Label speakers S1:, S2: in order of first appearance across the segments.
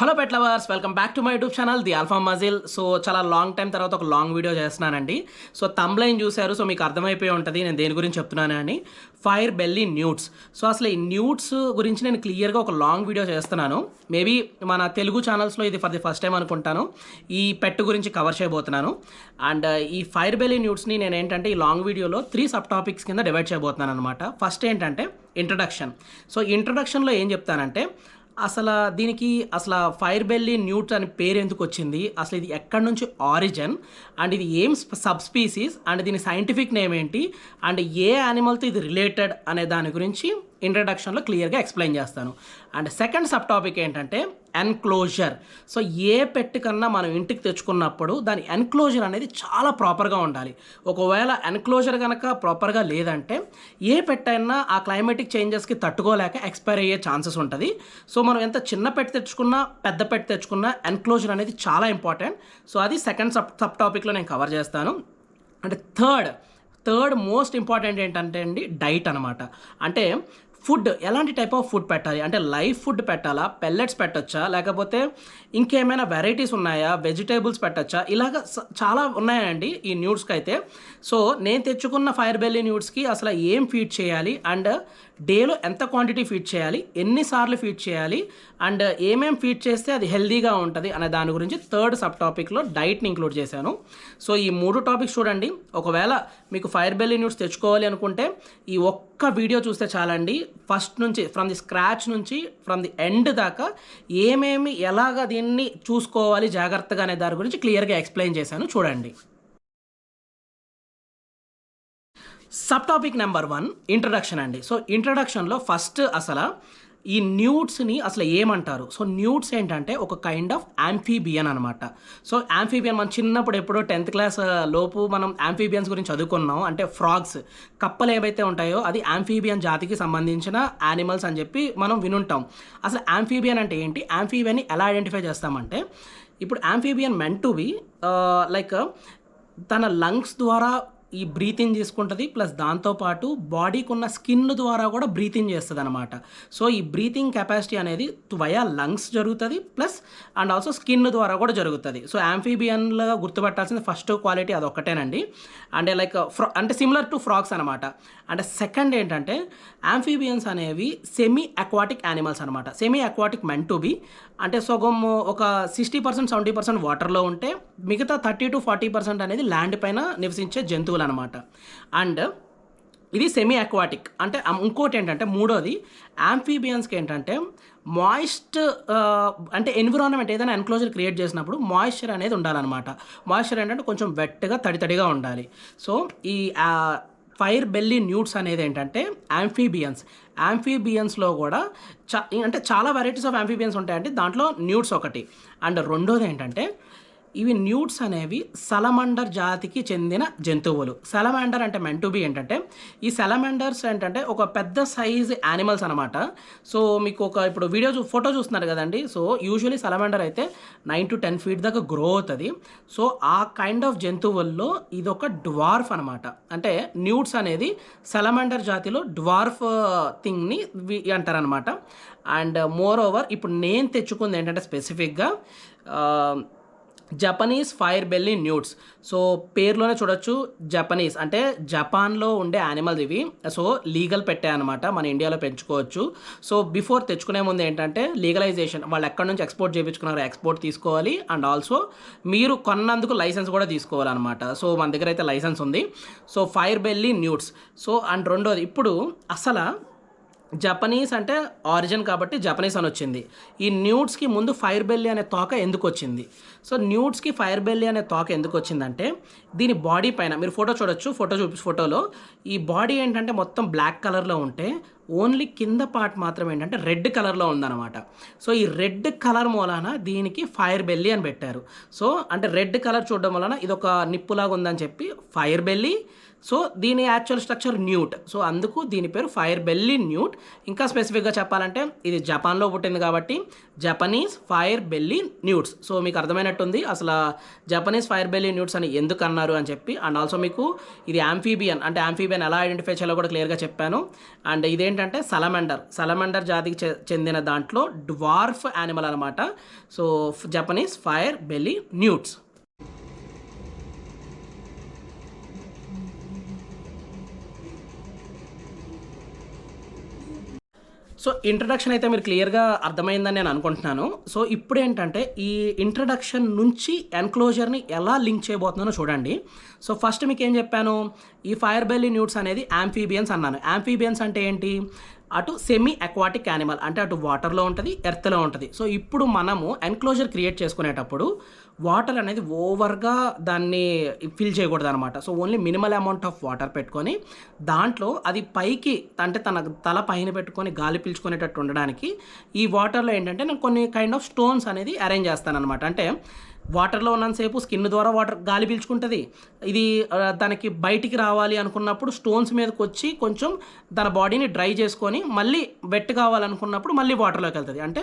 S1: Hello pet lovers, welcome back to my YouTube channel the alpha muscle. So చాలా long time తర్వాత ఒక long video చేస్తున్నానండి. So థంబ్‌లైన్ చూశారు, so మీకు అర్థమైపోయి ఉంటుంది నేను దేని గురించి చెప్తున్నాను అని. Fire belly nudes. సో అసలు ఈ న్యూడ్స్ గురించి నేను క్లియర్గా ఒక లాంగ్ వీడియో చేస్తున్నాను. మేబీ మన తెలుగు ఛానల్స్లో ఇది ఫర్ ది ఫస్ట్ టైం అనుకుంటాను ఈ పెట్ గురించి కవర్ చేయబోతున్నాను. అండ్ ఈ ఫైర్ బెల్లీ న్యూడ్స్ని నేను ఏంటంటే ఈ లాంగ్ వీడియోలో 3 సబ్ టాపిక్స్ కింద డివైడ్ చేయబోతున్నాను అనమాట. ఫస్ట్ ఏంటంటే ఇంట్రడక్షన్. సో ఇంట్రడక్షన్లో ఏం చెప్తానంటే దీనికి ఫైర్ బెల్లీ న్యూట్స్ అని పేరు ఎందుకు వచ్చింది, అసలు ఇది ఎక్కడి నుంచి ఆరిజిన్, అండ్ ఇది ఏం సబ్ స్పీసీస్, అండ్ దీని సైంటిఫిక్ నేమ్ ఏంటి, అండ్ ఏ యానిమల్తో ఇది రిలేటెడ్ అనే దాని గురించి ఇంట్రడక్షన్లో క్లియర్గా ఎక్స్ప్లెయిన్ చేస్తాను. అండ్ సెకండ్ సబ్ టాపిక్ ఏంటంటే ఎన్క్లోజర్. సో ఏ పెట్ కన్నా మనం ఇంటికి తెచ్చుకున్నప్పుడు దాని ఎన్క్లోజర్ అనేది చాలా ప్రాపర్గా ఉండాలి. ఒకవేళ ఎన్క్లోజర్ కనుక ప్రాపర్గా లేదంటే ఏ పెట్ అయినా ఆ క్లైమేటిక్ చేంజెస్కి తట్టుకోలేక ఎక్స్పైర్ అయ్యే ఛాన్సెస్ ఉంటుంది. సో మనం ఎంత చిన్న పెట్ తెచ్చుకున్నా పెద్ద పెట్ తెచ్చుకున్నా ఎన్క్లోజర్ అనేది చాలా ఇంపార్టెంట్. సో అది సెకండ్ సబ్ టాపిక్లో నేను కవర్ చేస్తాను. అంటే థర్డ్ మోస్ట్ ఇంపార్టెంట్ ఏంటంటే అండి డైట్ అనమాట. అంటే ఫుడ్ ఎలాంటి టైప్ ఆఫ్ ఫుడ్ పెట్టాలి, అంటే లైవ్ ఫుడ్ పెట్టాలా, పెల్లెట్స్ పెట్టచ్చా, లేకపోతే ఇంకేమైనా వెరైటీస్ ఉన్నాయా, వెజిటేబుల్స్ పెట్టచ్చా, ఇలాగ చాలా ఉన్నాయండి ఈ న్యూడ్స్కి అయితే. సో నేను తెచ్చుకున్న ఫైర్ బెల్లీ న్యూడ్స్కి అసలు ఏం ఫీడ్ చేయాలి, అండ్ డేలో ఎంత క్వాంటిటీ ఫీడ్ చేయాలి, ఎన్నిసార్లు ఫీడ్ చేయాలి, అండ్ ఏమేం ఫీడ్ చేస్తే అది హెల్దీగా ఉంటుంది అనే దాని గురించి థర్డ్ సబ్ టాపిక్లో డైట్ని ఇంక్లూడ్ చేశాను. సో ఈ 3 టాపిక్స్ చూడండి. ఒకవేళ మీకు ఫైర్ బెల్లీ న్యూడ్స్ తెచ్చుకోవాలి అనుకుంటే ఈ ఒక్క వీడియో చూస్తే చాలండి. ఫస్ట్ నుంచి ఫ్రమ్ ది స్క్రాచ్ నుంచి ఫ్రమ్ ది ఎండ్ దాకా ఏమేమి ఎలాగ దీన్ని చూసుకోవాలి జాగ్రత్తగా అనే దాని గురించి క్లియర్గా ఎక్స్ప్లెయిన్ చేశాను, చూడండి. సబ్ టాపిక్ నెంబర్ 1 ఇంట్రడక్షన్ అండి. సో ఇంట్రడక్షన్లో ఫస్ట్ ఈ న్యూడ్స్ని అసలు ఏమంటారు. సో న్యూడ్స్ ఏంటంటే ఒక కైండ్ ఆఫ్ యాంఫీబియన్ అనమాట. సో యాంఫీబియన్ మనం చిన్నప్పుడు ఎప్పుడో 10th క్లాస్ లోపు మనం యాంఫీబియన్స్ గురించి చదువుకున్నాం. అంటే ఫ్రాగ్స్, కప్పలు ఏవైతే ఉంటాయో అది యాంఫీబియన్ జాతికి సంబంధించిన యానిమల్స్ అని చెప్పి మనం వినుంటాం. అసలు యాంఫీబియన్ అంటే ఏంటి, యాంఫీబియన్ని ఎలా ఐడెంటిఫై చేస్తామంటే ఇప్పుడు amphibian meant to be like తన లంగ్స్ ద్వారా ఈ బ్రీతింగ్ తీసుకుంటుంది, ప్లస్ దాంతోపాటు బాడీకి ఉన్న స్కిన్ ద్వారా కూడా బ్రీతింగ్ చేస్తుంది అనమాట. సో ఈ బ్రీతింగ్ కెపాసిటీ అనేది వయా లంగ్స్ జరుగుతుంది, ప్లస్ అండ్ ఆల్సో స్కిన్ ద్వారా కూడా జరుగుతుంది. సో యాంఫీబియన్లుగా గుర్తుపెట్టాల్సిన ఫస్ట్ క్వాలిటీ అదొక్కటేనండి. అంటే అంటే సిమిలర్ టు ఫ్రాగ్స్ అనమాట. అంటే సెకండ్ ఏంటంటే యాంఫీబియన్స్ అనేవి సెమీ అక్వాటిక్ యానిమల్స్ అనమాట. Semi aquatic meant to be అంటే సగం ఒక 60% 70% వాటర్లో ఉంటే మిగతా 30 to 40% అనేది ల్యాండ్ పైన నివసించే జంతువులు అనమాట. అండ్ ఇది సెమీ అక్వాటిక్. అంటే ఇంకోటి ఏంటంటే మూడోది యాంఫీబియన్స్కి ఏంటంటే మాయిస్ట్ అంటే ఎన్విరాన్మెంట్ ఏదైనా ఎన్క్లోజర్ క్రియేట్ చేసినప్పుడు మాయిశ్చర్ అనేది ఉండాలన్నమాట. మాయిశ్చర్ ఏంటంటే కొంచెం వెట్గా తడితడిగా ఉండాలి. సో ఈ ఫైర్ బెల్లీ న్యూడ్స్ అనేది ఏంటంటే యాంఫీబియన్స్లో కూడా అంటే చాలా వెరైటీస్ ఆఫ్ యాంఫీబియన్స్ ఉంటాయండి. దాంట్లో న్యూడ్స్ ఒకటి. అండ్ రెండోది ఏంటంటే ఇవి న్యూడ్స్ అనేవి సలమండర్ జాతికి చెందిన జంతువులు. సలమాండర్ అంటే మెంట్ టు బి ఏంటంటే ఈ సలమాండర్స్ ఏంటంటే ఒక పెద్ద సైజ్ యానిమల్స్ అనమాట. సో మీకు ఇప్పుడు ఫోటో చూస్తున్నారు కదండి. సో యూజువలీ సలమాండర్ అయితే 9 to 10 feet దాకా గ్రో అవుతుంది. సో ఆ కైండ్ ఆఫ్ జంతువుల్లో ఇది ఒక డ్వార్ఫ్ అనమాట. అంటే న్యూడ్స్ అనేది సలమాండర్ జాతిలో డ్వార్ఫ్ థింగ్ని అంటారనమాట. అండ్ మోర్ ఓవర్ ఇప్పుడు నేను తెచ్చుకుంది ఏంటంటే స్పెసిఫిక్గా Japanese fire belly nudes. So పేరులోనే చూడొచ్చు జపనీస్ అంటే జపాన్లో ఉండే యానిమల్స్ ఇవి. సో లీగల్ పెట్టే అనమాట, మన ఇండియాలో పెంచుకోవచ్చు. సో బిఫోర్ తెచ్చుకునే ముందు ఏంటంటే లీగలైజేషన్, వాళ్ళు ఎక్కడి నుంచి ఎక్స్పోర్ట్ చేయించుకున్నారో ఎక్స్పోర్ట్ తీసుకోవాలి, అండ్ ఆల్సో మీరు కొన్నందుకు లైసెన్స్ కూడా తీసుకోవాలన్నమాట. సో మన దగ్గర అయితే లైసెన్స్ ఉంది. So fire belly nudes. So and రెండోది ఇప్పుడు జపనీస్ అంటే ఆరిజిన్ కాబట్టి జపనీస్ అని వచ్చింది. ఈ న్యూడ్స్కి ముందు ఫైర్ బెల్లీ అనే తోక ఎందుకు వచ్చింది. సో న్యూడ్స్కి ఫైర్ బెల్లీ అనే తోక ఎందుకు వచ్చిందంటే దీని బాడీ పైన మీరు ఫోటో చూడొచ్చు. ఫోటోలో ఈ బాడీ ఏంటంటే మొత్తం బ్లాక్ కలర్లో ఉంటే ఓన్లీ కింద పార్ట్ మాత్రం ఏంటంటే రెడ్ కలర్లో ఉందన్నమాట. సో ఈ రెడ్ కలర్ మూలాన దీనికి ఫైర్ బెల్లీ అని పెట్టారు. సో అంటే రెడ్ కలర్ చూడడం వలన ఇది ఒక నిప్పులాగా ఉందని చెప్పి ఫైర్ బెల్లీ. సో దీని యాక్చువల్ స్ట్రక్చర్ న్యూట్. సో అందుకు దీని పేరు ఫైర్ బెల్లీ న్యూట్. ఇంకా స్పెసిఫిక్గా చెప్పాలంటే ఇది జపాన్లో పుట్టింది కాబట్టి Japanese fire belly newts. So మీకు అర్థమైనట్టుంది అసలు జపనీస్ ఫైర్ బెల్లీ న్యూట్స్ అని ఎందుకు అన్నారు అని చెప్పి. అండ్ ఆల్సో మీకు ఇది యాంఫీబియన్, అంటే యాంఫీబియన్ ఎలా ఐడెంటిఫై చేయాలో కూడా క్లియర్గా చెప్పాను. అండ్ ఇదేంటంటే సలమండర్ జాతికి చెందిన దాంట్లో డ్వార్ఫ్ యానిమల్ అనమాట. So Japanese fire belly newts. So introduction అయితే మీరు క్లియర్గా అర్థమైందని నేను అనుకుంటున్నాను. సో ఇప్పుడు ఏంటంటే ఈ ఇంట్రడక్షన్ నుంచి ఎన్క్లోజర్ని ఎలా లింక్ చేయబోతున్నానో చూడండి. సో ఫస్ట్ మీకు ఏం చెప్పాను, ఈ ఫైర్ బెల్లీ న్యూట్స్ అనేది యాంఫీబియన్స్ అన్నాను. యాంఫీబియన్స్ అంటే ఏంటి, అటు సెమీ అక్వాటిక్ యానిమల్, అంటే అటు వాటర్లో ఉంటుంది, ఎర్త్లో ఉంటుంది. సో ఇప్పుడు మనము ఎన్క్లోజర్ క్రియేట్ చేసుకునేటప్పుడు వాటర్ అనేది ఓవర్గా దాన్ని ఫిల్ చేయకూడదు అనమాట. So only minimal amount of water పెట్టుకొని దాంట్లో అది పైకి, అంటే తన తల పైన పెట్టుకొని గాలి పీల్చుకునేటట్టు ఉండడానికి ఈ వాటర్లో ఏంటంటే నేను కొన్ని కైండ్ ఆఫ్ స్టోన్స్ అనేది అరేంజ్ చేస్తాను అనమాట. అంటే వాటర్లో ఉన్నంతసేపు స్కిన్ ద్వారా వాటర్ గాలి పీల్చుకుంటుంది. ఇది దానికి బయటికి రావాలి అనుకున్నప్పుడు స్టోన్స్ మీదకి వచ్చి కొంచెం తన బాడీని డ్రై చేసుకొని మళ్ళీ వెట్ కావాలనుకున్నప్పుడు మళ్ళీ వాటర్లోకి వెళ్తుంది. అంటే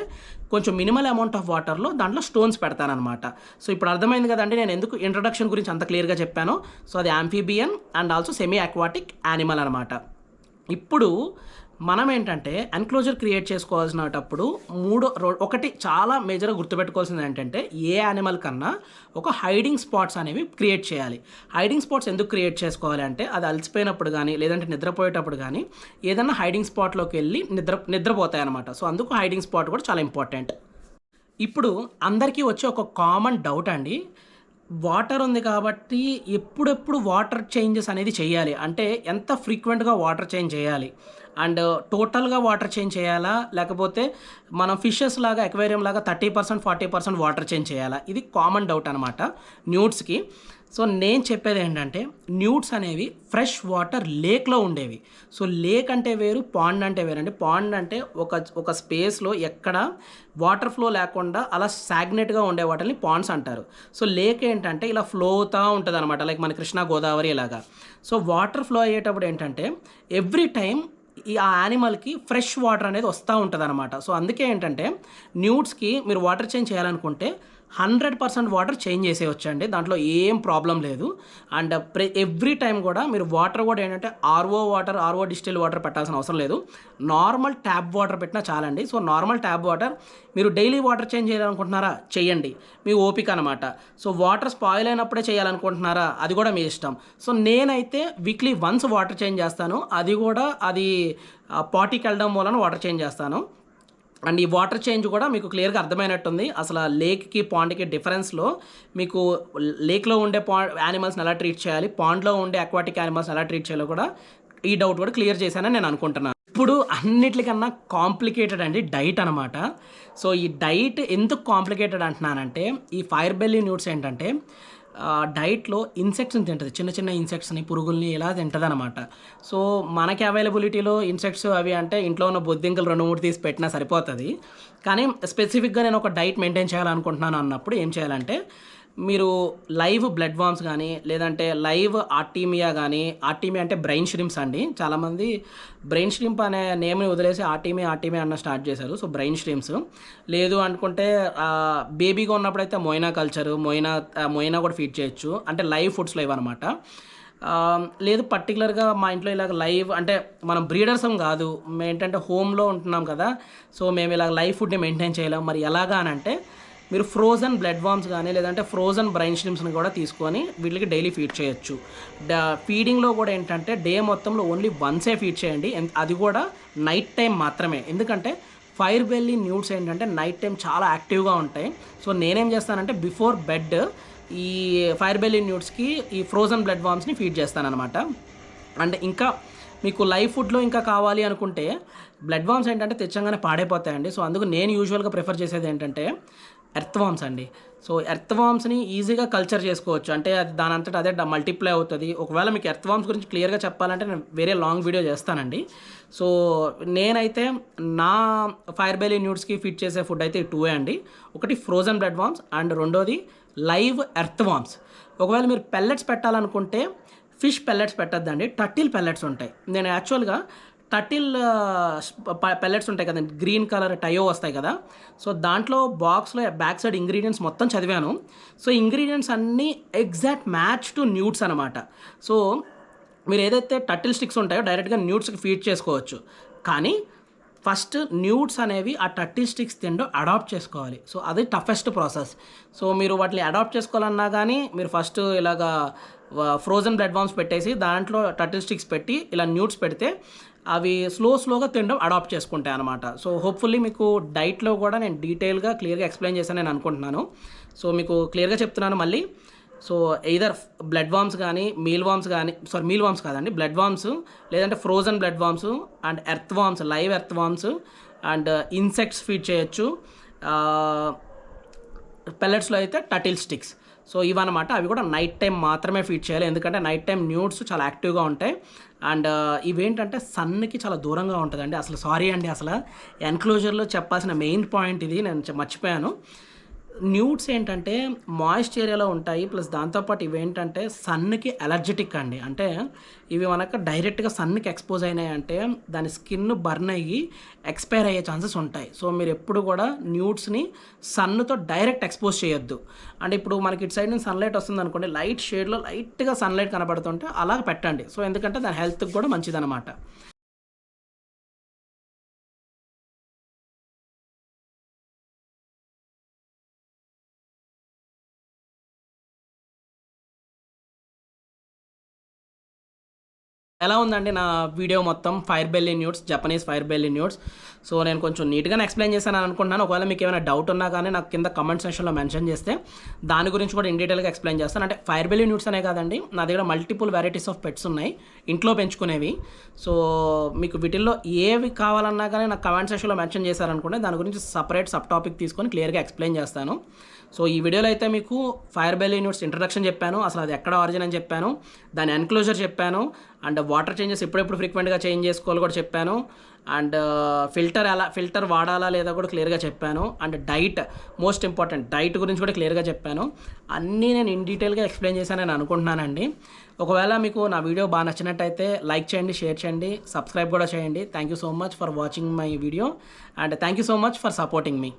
S1: కొంచెం మినిమల్ అమౌంట్ ఆఫ్ వాటర్లో దాంట్లో స్టోన్స్ పెడతానమాట. సో ఇప్పుడు అర్థమైంది కదండి నేను ఎందుకు ఇంట్రడక్షన్ గురించి అంత క్లియర్గా చెప్పాను. సో అది amphibian and also semi aquatic animal అనమాట. ఇప్పుడు మనం ఏంటంటే ఎన్క్లోజర్ క్రియేట్ చేసుకోవాల్సినప్పుడు ఒకటి చాలా మేజర్గా గుర్తుపెట్టుకోవాల్సింది ఏంటంటే ఏ యానిమల్ కన్నా ఒక హైడింగ్ స్పాట్స్ అనేవి క్రియేట్ చేయాలి. హైడింగ్ స్పాట్స్ ఎందుకు క్రియేట్ చేసుకోవాలి అంటే అది అలసిపోయినప్పుడు కానీ లేదంటే నిద్రపోయేటప్పుడు కానీ ఏదన్నా హైడింగ్ స్పాట్లోకి వెళ్ళి నిద్రపోతాయి అనమాట. సో అందుకు హైడింగ్ స్పాట్ కూడా చాలా ఇంపార్టెంట్. ఇప్పుడు అందరికీ వచ్చే ఒక కామన్ డౌట్ అండి, వాటర్ ఉంది కాబట్టి ఎప్పుడెప్పుడు వాటర్ చేంజెస్ అనేది చేయాలి, అంటే ఎంత ఫ్రీక్వెంట్గా వాటర్ చేంజ్ చేయాలి, అండ్ టోటల్గా వాటర్ చేంజ్ చేయాలా, లేకపోతే మనం ఫిషెస్ లాగా అక్వేరియం లాగా 30% 40% వాటర్ చేంజ్ చేయాలా? ఇది కామన్ డౌట్ అనమాట న్యూట్స్కి. సో నేను చెప్పేది ఏంటంటే న్యూట్స్ అనేవి ఫ్రెష్ వాటర్ లేక్లో ఉండేవి. సో లేక్ అంటే వేరు, పాండ్ అంటే వేరండి. పాండ్ అంటే ఒక స్పేస్లో ఎక్కడ వాటర్ ఫ్లో లేకుండా అలా స్టాగ్నెట్గా ఉండే వాటిని పాండ్స్ అంటారు. సో లేక్ ఏంటంటే ఇలా ఫ్లో అవుతూ ఉంటుంది అనమాట, లైక్ మన కృష్ణా గోదావరి ఇలాగా. సో వాటర్ ఫ్లో అయ్యేటప్పుడు ఏంటంటే ఎవ్రీ టైం ఆ యానిమల్కి ఫ్రెష్ వాటర్ అనేది వస్తూ ఉంటుంది అనమాట. సో అందుకే ఏంటంటే న్యూట్స్కి మీరు వాటర్ చేంజ్ చేయాలనుకుంటే 100% వాటర్ చేంజ్ చేసేయచ్చు అండి, దాంట్లో ఏం ప్రాబ్లం లేదు. అండ్ ఎవ్రీ టైం కూడా మీరు వాటర్ కూడా ఏంటంటే ఆర్ఓ డిస్టిల్ వాటర్ పెట్టాల్సిన అవసరం లేదు, నార్మల్ ట్యాప్ వాటర్ పెట్టినా చాలండి. సో నార్మల్ ట్యాప్ వాటర్ మీరు డైలీ వాటర్ చేంజ్ చేయాలనుకుంటున్నారా చేయండి, మీ ఓపిక అనమాట. సో వాటర్ స్పాయిల్ అయినప్పుడే చేయాలనుకుంటున్నారా అది కూడా మీ ఇష్టం. సో నేనైతే వీక్లీ వన్స్ వాటర్ చేంజ్ చేస్తాను, అది కూడా పార్టీకి వెళ్ళడం వలన వాటర్ చేంజ్ చేస్తాను. అండ్ ఈ వాటర్ చేంజ్ కూడా మీకు క్లియర్గా అర్థమైనట్టుంది. అసలు లేక్కి పాండ్కి డిఫరెన్స్లో మీకు లేక్లో ఉండే యానిమల్స్ని ఎలా ట్రీట్ చేయాలి, పాండ్లో ఉండే అక్వాటిక్ యానిమల్స్ని ఎలా ట్రీట్ చేయాలో కూడా ఈ డౌట్ కూడా క్లియర్ చేశానని నేను అనుకుంటున్నాను. ఇప్పుడు అన్నిటికన్నా కాంప్లికేటెడ్ అండి డైట్ అనమాట. సో ఈ డైట్ ఎందుకు కాంప్లికేటెడ్ అంటున్నానంటే ఈ ఫైర్ బెల్లీ న్యూట్స్ ఏంటంటే డైట్లో ఇన్సెక్ట్స్ని తింటుంది, చిన్న చిన్న ఇన్సెక్ట్స్ని, పురుగుల్ని ఇలా తింటుంది అనమాట. సో మనకి అవైలబిలిటీలో ఇన్సెక్ట్స్ అవి అంటే ఇంట్లో ఉన్న బొద్దింకలు 2-3 తీసి పెట్టినా సరిపోతుంది. కానీ స్పెసిఫిక్గా నేను ఒక డైట్ మెయింటైన్ చేయాలనుకుంటున్నాను అన్నప్పుడు ఏం చేయాలంటే మీరు లైవ్ బ్లడ్ వామ్స్ కానీ లేదంటే లైవ్ ఆర్టీమియా అంటే బ్రెయిన్ ష్రింప్స్ అండి. చాలామంది బ్రెయిన్ ష్రింప్ అనే నేమ్ని వదిలేసి ఆర్టీమియా అన్న స్టార్ట్ చేశారు. సో బ్రెయిన్ ష్రింప్స్ లేదు అనుకుంటే బేబీగా ఉన్నప్పుడైతే మొయినా కూడా ఫీడ్ చేయొచ్చు, అంటే లైవ్ ఫుడ్స్లో ఇవన్నమాట. లేదు పర్టికులర్గా మా ఇంట్లో ఇలాగ లైవ్ అంటే మనం బ్రీడర్సం కాదు, మేము ఏంటంటే హోమ్లో ఉంటున్నాం కదా, సో మేము ఇలాగ లైవ్ ఫుడ్ని మెయింటైన్ చేయలేం. మరి ఎలాగా అని అంటే మీరు ఫ్రోజన్ బ్లడ్ వామ్స్ కానీ లేదంటే ఫ్రోజన్ బ్రెయిన్ స్ట్రిమ్స్ని కూడా తీసుకొని వీటికి డైలీ ఫీడ్ చేయొచ్చు. ఫీడింగ్లో కూడా ఏంటంటే డే మొత్తంలో ఓన్లీ వన్సే ఫీడ్ చేయండి, అది కూడా నైట్ టైం మాత్రమే. ఎందుకంటే ఫైర్ బెల్లీ న్యూట్స్ ఏంటంటే నైట్ టైం చాలా యాక్టివ్గా ఉంటాయి. సో నేనేం చేస్తానంటే బిఫోర్ బెడ్ ఈ ఫైర్ బెల్లీ న్యూట్స్కి ఈ ఫ్రోజన్ బ్లడ్ వామ్స్ని ఫీడ్ చేస్తానన్నమాట. అండ్ ఇంకా మీకు లైవ్ ఫుడ్లో ఇంకా కావాలి అనుకుంటే బ్లడ్ వామ్స్ ఏంటంటే తెచ్చంగానే పాడైపోతాయండి. సో అందుకు నేను యూజువల్గా ప్రిఫర్ చేసేది ఏంటంటే ఎర్త్ వామ్స్ అండి. సో ఎర్త్ వామ్స్ని ఈజీగా కల్చర్ చేసుకోవచ్చు, అంటే అది దాని అంతటా అదే మల్టిప్లై అవుతుంది. ఒకవేళ మీకు ఎర్త్ వామ్స్ గురించి క్లియర్గా చెప్పాలంటే నేను వేరే లాంగ్ వీడియో చేస్తానండి. సో నేనైతే నా ఫైర్ బెల్లీ న్యూట్స్కి ఫీడ్ చేసే ఫుడ్ అయితే 2 అండి. ఒకటి ఫ్రోజన్ బ్లడ్ వామ్స్ అండ్ రెండోది లైవ్ ఎర్త్ వామ్స్. ఒకవేళ మీరు పెల్లెట్స్ పెట్టాలనుకుంటే ఫిష్ పెల్లెట్స్ పెట్టద్దండి, టర్టిల్ పెల్లెట్స్ ఉంటాయి. నేను యాక్చువల్గా టర్టిల్ పెల్లెట్స్ ఉంటాయి కదండి, గ్రీన్ కలర్ టయో వస్తాయి కదా, సో దాంట్లో బాక్స్లో బ్యాక్ సైడ్ ఇంగ్రీడియంట్స్ మొత్తం చదివాను. సో ఇంగ్రీడియంట్స్ అన్నీ ఎగ్జాక్ట్ మ్యాచ్ టు న్యూట్స్ అనమాట. సో మీరు ఏదైతే టర్టిల్ స్టిక్స్ ఉంటాయో డైరెక్ట్గా న్యూట్స్కి ఫీడ్ చేసుకోవచ్చు, కానీ ఫస్ట్ న్యూట్స్ అనేవి ఆ టర్టిల్ స్టిక్స్ తింటూ అడాప్ట్ చేసుకోవాలి. సో అది టఫెస్ట్ ప్రాసెస్. సో మీరు వాటిని అడాప్ట్ చేసుకోవాలన్నా కానీ మీరు ఫస్ట్ ఇలాగా ఫ్రోజన్ బ్లడ్ వామ్స్ పెట్టేసి దాంట్లో టర్టిల్ స్టిక్స్ పెట్టి ఇలా న్యూట్స్ పెడితే అవి స్లోగా తినడం అడాప్ట్ చేసుకుంటాయి అనమాట. సో హోప్ఫుల్లీ మీకు డైట్లో కూడా నేను డీటెయిల్గా క్లియర్గా ఎక్స్ప్లెయిన్ చేశాను నేను అనుకుంటున్నాను. సో మీకు క్లియర్గా చెప్తున్నాను మళ్ళీ. సో ఎయిదర్ బ్లడ్ వామ్స్ కానీ మీల్ వామ్స్ కాదండి, బ్లడ్ వామ్స్, లేదంటే frozen blood worms and earth worms, live earth worms and insects feed చేయొచ్చు. పెల్లెట్స్లో అయితే టర్టిల్ స్టిక్స్. సో ఇవన్నమాట, అవి కూడా నైట్ టైం మాత్రమే ఫీడ్ చేయాలి, ఎందుకంటే నైట్ టైం న్యూట్స్ చాలా యాక్టివ్గా ఉంటాయి. అండ్ ఇవేంటంటే సన్కి చాలా దూరంగా ఉంటుందండి. అసలు సారీ అండి, అసలు ఎన్క్లోజర్లో చెప్పాల్సిన మెయిన్ పాయింట్ ఇది నేను మర్చిపోయాను. న్యూట్స్ ఏంటంటే మాయిస్ట్ ఏరియాలో ఉంటాయి, ప్లస్ దాంతోపాటు ఇవేంటంటే సన్కి అలర్జెటిక్ అండి. అంటే ఇవి మనకు డైరెక్ట్గా సన్కి ఎక్స్పోజ్ అయినాయి అంటే దాని స్కిన్ బర్న్ అయ్యి ఎక్స్పైర్ అయ్యే ఛాన్సెస్ ఉంటాయి. సో మీరు ఎప్పుడు కూడా న్యూట్స్ని సన్తో డైరెక్ట్ ఎక్స్పోజ్ చేయొద్దు. అంటే ఇప్పుడు మనకి ఇటు సైడ్ నుంచి సన్లైట్ వస్తుంది అనుకోండి, లైట్ షేడ్లో లైట్గా సన్లైట్ కనబడుతుంటే అలాగ పెట్టండి. సో ఎందుకంటే దాని హెల్త్కి కూడా మంచిదన్నమాట. ఎలా ఉందండి నా వీడియో మొత్తం? Fire belly newts, Japanese fire belly newts. So నేను కొంచెం నీట్గానే ఎక్స్ప్లెయిన్ చేశాను అనుకుంటున్నాను. ఒకవేళ మీకు ఏమైనా డౌట్ ఉన్నా కానీ నాకు కింద కమెంట్ సెక్షన్లో మెన్షన్ చేస్తే దాని గురించి కూడా ఇన్ డీటెయిల్గా ఎక్స్ప్లెయిన్ చేస్తాను. అంటే ఫైర్ బెల్లీ న్యూట్స్ అనే కాదండి, నా దగ్గర మల్టిపుల్ వెరైటీస్ ఆఫ్ పెట్స్ ఉన్నాయి ఇంట్లో పెంచుకునేవి. సో మీకు వీటిల్లో ఏవి కావాలన్నా కానీ నాకు కమెంట్ సెక్షన్లో మెన్షన్ చేశారనుకుంటే దాని గురించి సపరేట్ సబ్ టాపిక్ తీసుకొని క్లియర్గా ఎక్స్ప్లెయిన్ చేస్తాను. సో ఈ వీడియోలో అయితే మీకు ఫైర్ బెల్లీ న్యూట్స్ ఇంట్రడక్షన్ చెప్పాను, అసలు అది ఎక్కడ ఆరిజిన్ అని చెప్పాను, దాని ఎన్క్లోజర్ చెప్పాను, అండ్ వాటర్ చేంజెస్ ఎప్పుడెప్పుడు ఫ్రీక్వెంట్గా చేంజ్ చేసుకోవాలి కూడా చెప్పాను, అండ్ ఫిల్టర్ వాడాలా లేదా కూడా క్లియర్గా చెప్పాను, and diet, most important diet గురించి కూడా క్లియర్గా చెప్పాను. అన్నీ నేను ఇన్ డీటెయిల్గా ఎక్స్ప్లెయిన్ చేశాను నేను అనుకుంటున్నానండి. ఒకవేళ మీకు నా వీడియో బాగా నచ్చినట్టయితే లైక్ చేయండి, షేర్ చేయండి, సబ్స్క్రైబ్ కూడా చేయండి. Thank you so much for watching my video and thank you so much for supporting me.